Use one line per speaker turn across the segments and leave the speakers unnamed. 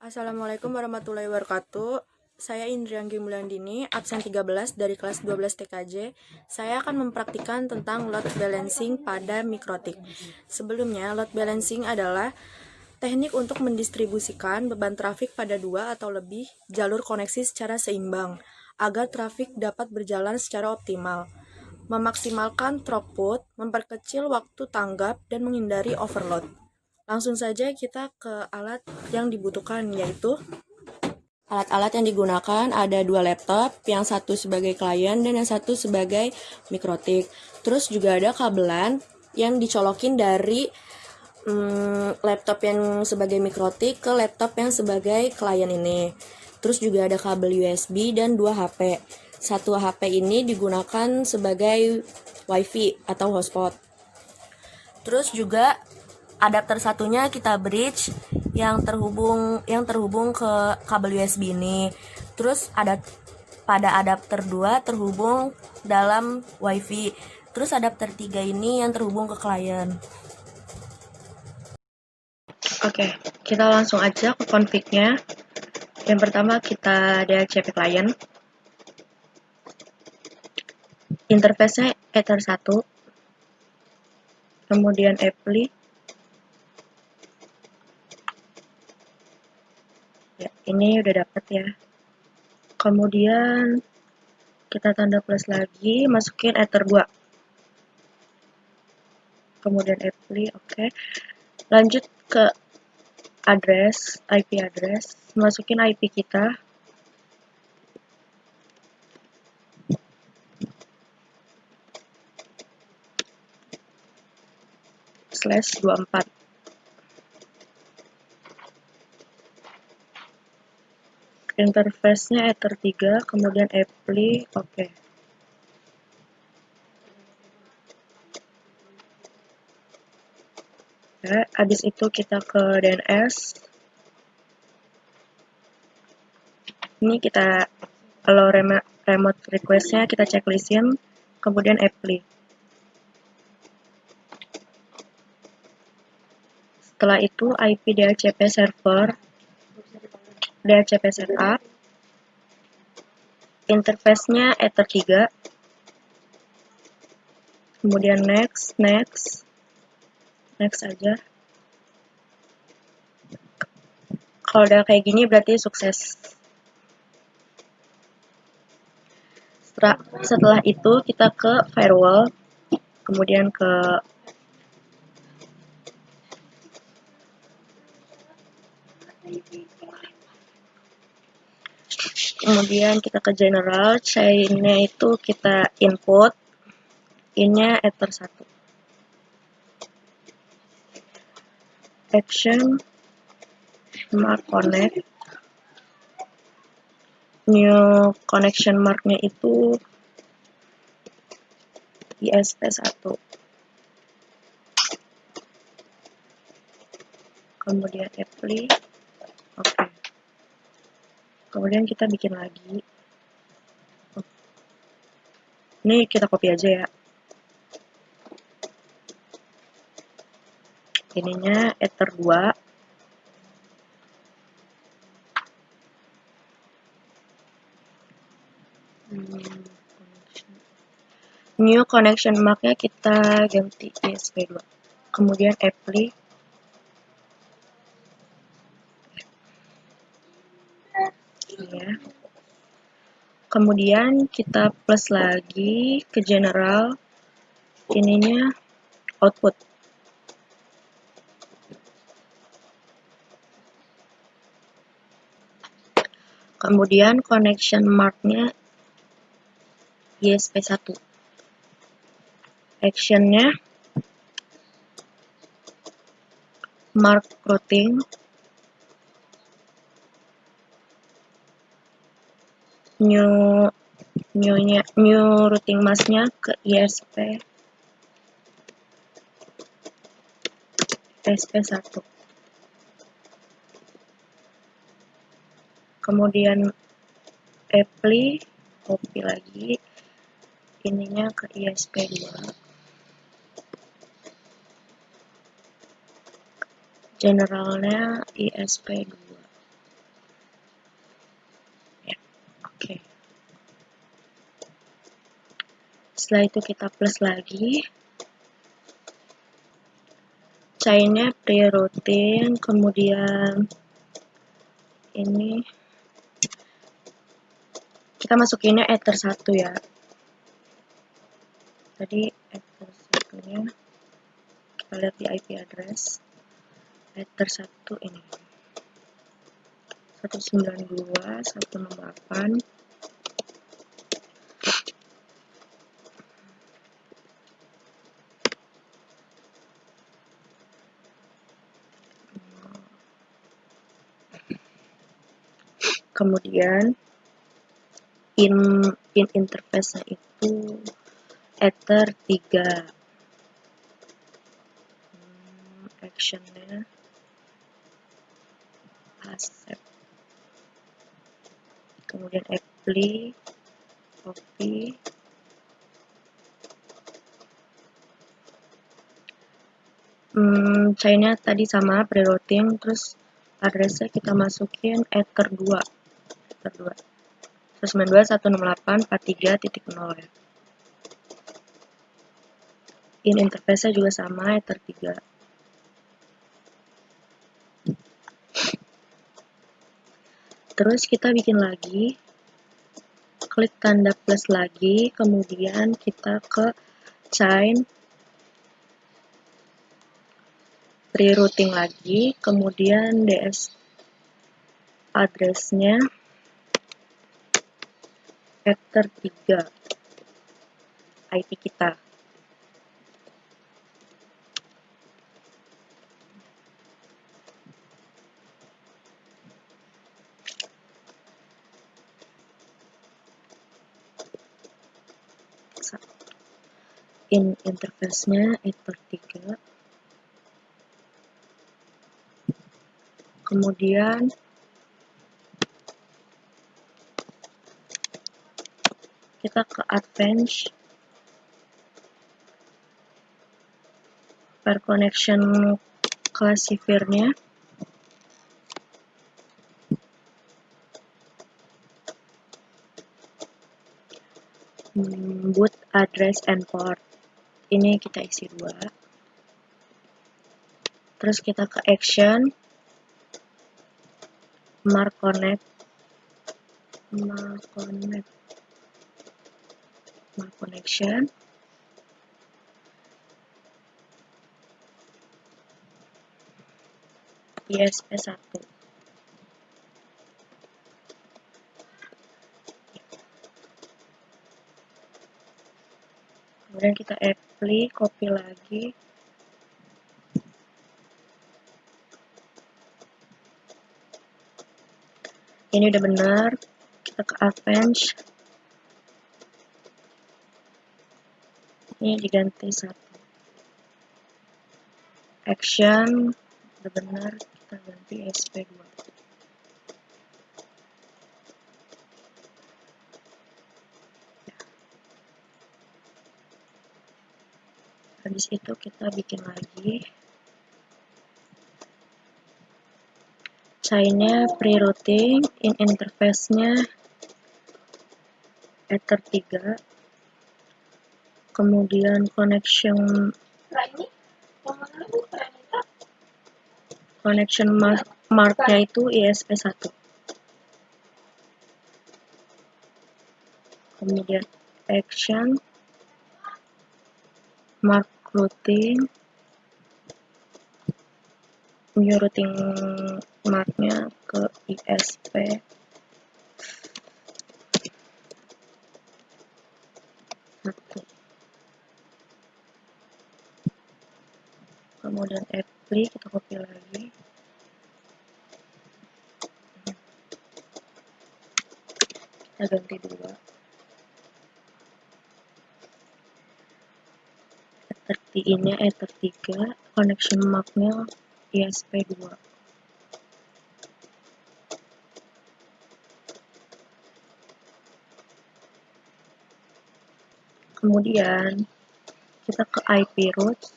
Assalamualaikum warahmatullahi wabarakatuh. Saya Indrianggi Mulyandini, absen 13 dari kelas 12 TKJ. Saya akan mempraktikkan tentang load balancing pada mikrotik. Sebelumnya, load balancing adalah teknik untuk mendistribusikan beban trafik pada dua atau lebih jalur koneksi secara seimbang, agar trafik dapat berjalan secara optimal, memaksimalkan throughput, memperkecil waktu tanggap, dan menghindari overload. Langsung saja kita ke alat yang dibutuhkan, yaitu alat-alat yang digunakan ada dua laptop, yang satu sebagai klien dan yang satu sebagai mikrotik. Terus juga ada kabelan yang dicolokin dari laptop yang sebagai mikrotik ke laptop yang sebagai klien ini. Terus juga ada kabel USB dan dua HP. Satu HP ini digunakan sebagai WiFi atau hotspot. Terus juga adapter satunya kita bridge yang terhubung ke kabel USB ini. Terus pada adapter 2 terhubung dalam WiFi. Terus adapter 3 ini yang terhubung ke klien. Oke, kita langsung aja ke config-nya. Yang pertama kita DHCP client. Interface-nya Ether 1. Kemudian apply. Ya, ini udah dapat ya. Kemudian kita tanda plus lagi, masukin Ether 2. Kemudian apply, oke. Lanjut ke IP address, masukin IP kita. /24. Interface-nya Ether 3, kemudian apply, oke. Habis itu kita ke DNS. Ini kita, kalau remote request-nya kita checklistin, kemudian apply. Setelah itu IP DHCP server, DHCP setup, interface-nya Ether 3, kemudian next aja. Kalau udah kayak gini berarti sukses. Setelah itu kita ke firewall, kemudian kita ke general, chain-nya itu kita input, in-nya Ether 1. Action, mark connect, new connection mark-nya itu ISP1. Kemudian apply, oke. Kemudian kita bikin lagi. Ini kita copy aja ya. Ininya Ether 2. New connection mark-nya kita ganti ISP2. Kemudian apply. Ya. Kemudian kita plus lagi ke general, ininya output. Kemudian connection mark-nya ISP1. Action-nya mark routing, new routing mask-nya ke ISP1. Kemudian apply, copy lagi, ininya ke ISP2. Generalnya ISP2. Setelah itu kita plus lagi. Chainnya pre-routine, kemudian ini kita masukinnya ether 1 ya. Tadi ether 1-nya kita lihat di IP address. Ether 1 ini 192.168. Kemudian in interface-nya itu ether 3. Action-nya accept. Kemudian apply, copy. Chainnya tadi sama pre-routing, terus addressnya kita masukin ether 2. Ether 2. 192.168.43.0 ya. In interface-nya juga sama, ether 3. Terus kita bikin lagi, klik tanda plus lagi, kemudian kita ke chain, rerouting lagi, kemudian DS address-nya ether 3 IP kita. In interface-nya ether 3. Kemudian kita ke advanced, per connection classifier-nya boot address and port. Ini kita isi 2. Terus kita ke action, mark connection, ISP1. Kemudian kita apply, copy lagi. Ini udah benar. Kita ke advanced. Ini diganti 1. Action udah benar, kita ganti SP2. Habis itu kita bikin lagi chainnya pre-routing, in interface-nya ether 3. Kemudian connection mark-nya itu ISP1. Kemudian action, mark routing, new routing marknya ke ISP1. Kemudian apply, kita copy lagi. Kita ganti 2. Ether ini ether 3, connection marknya ISP2. Kemudian kita ke IP route,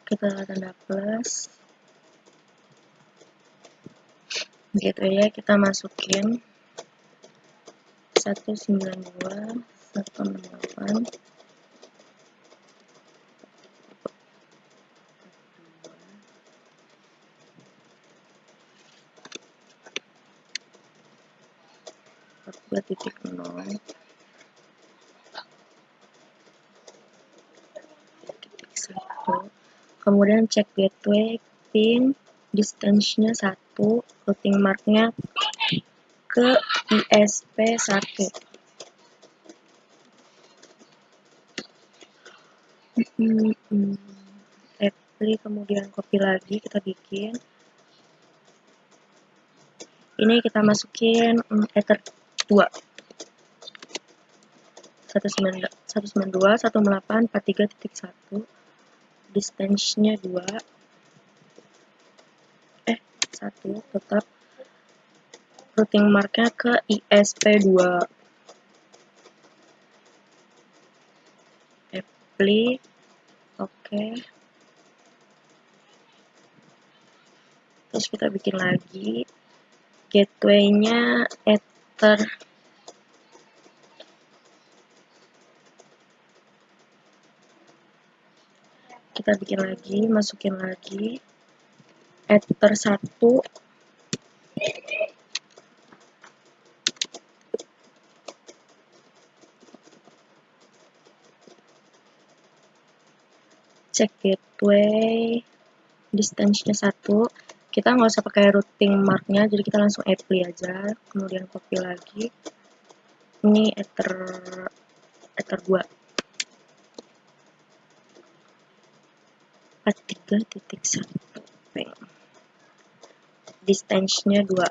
kita tanda plus, gateway-nya kita masukin 192, 168, 42.0, 1, kemudian cek gateway pin, distance-nya 1, routing mark-nya ke ISP 1. Apply, kemudian copy lagi, kita bikin. Ini kita masukin Ether 2. 192.168.43.1, distance-nya 2, 1, tetap routing mark-nya ke ISP 2. Apply, oke. Terus kita bikin lagi gateway-nya Ether. Kita bikin lagi, masukin lagi Ether 1, cek gateway, distance-nya 1. Kita nggak usah pakai routing mark-nya, jadi kita langsung apply aja, kemudian copy lagi. Ini Ether 2. 43.1, distance-nya 2.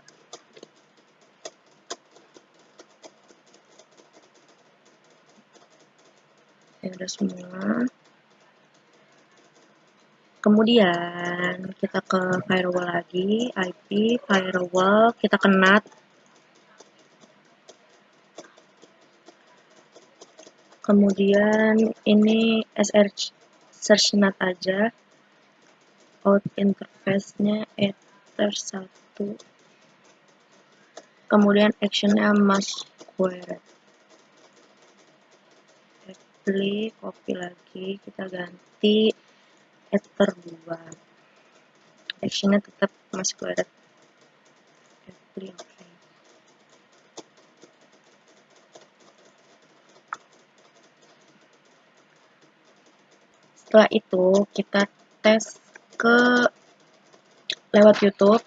Ya udah semua. Kemudian kita ke firewall lagi, IP, firewall, kita ke NAT. Kemudian ini search NAT aja. Out interface-nya Ether 1. Kemudian action-nya mask square. Apply, copy lagi, kita ganti Ether 2. Action-nya tetap mask square. Apply, oke. Setelah itu kita tes ke lewat YouTube.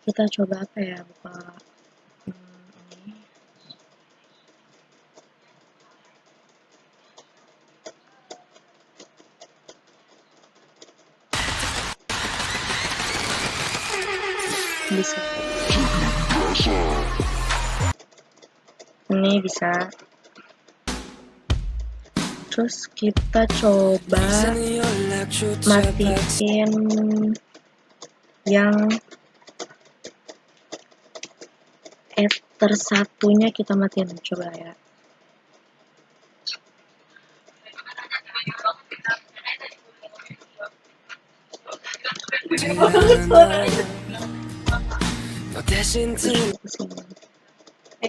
Kita coba apa ya, buka ini. Bisa. Ini bisa. Terus kita coba matiin yang Ether 1-nya, kita matiin, coba ya.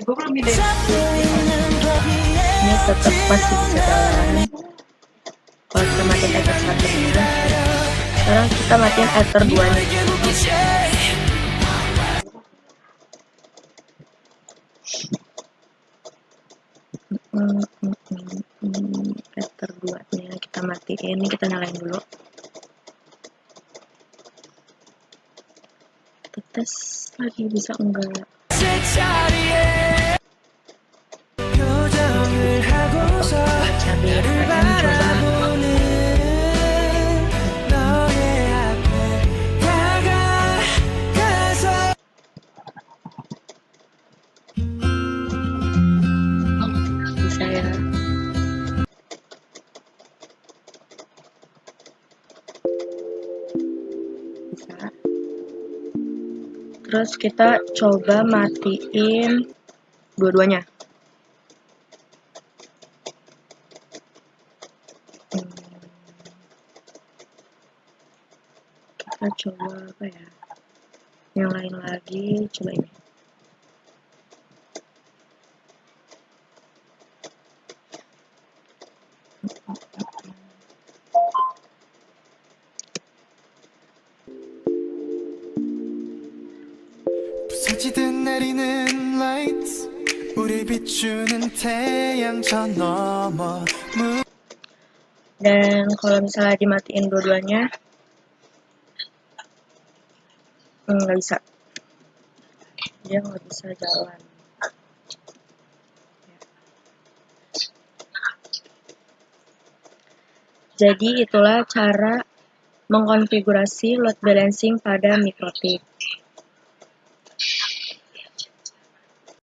Gue belum ide.
Ini tetap masih bisa jalan. Kalau kita matiin Ether 1-nya, sekarang kita matiin Ether 2-nya. Ether 2-nya kita matiin. Ini kita nyalain dulu. Kita tes lagi bisa enggak. Cabai kalian coba. bisa ya. Bisa. Terus kita coba matiin dua-duanya. Kita coba apa ya? Yang lain lagi, coba ini.
부서지듯 내리는 lights 우리 비추는 태양 저 너머
Dan kalau misalnya dimatiin dua-duanya, nggak bisa. Dia nggak bisa jalan. Jadi itulah cara mengkonfigurasi load balancing pada mikrotik.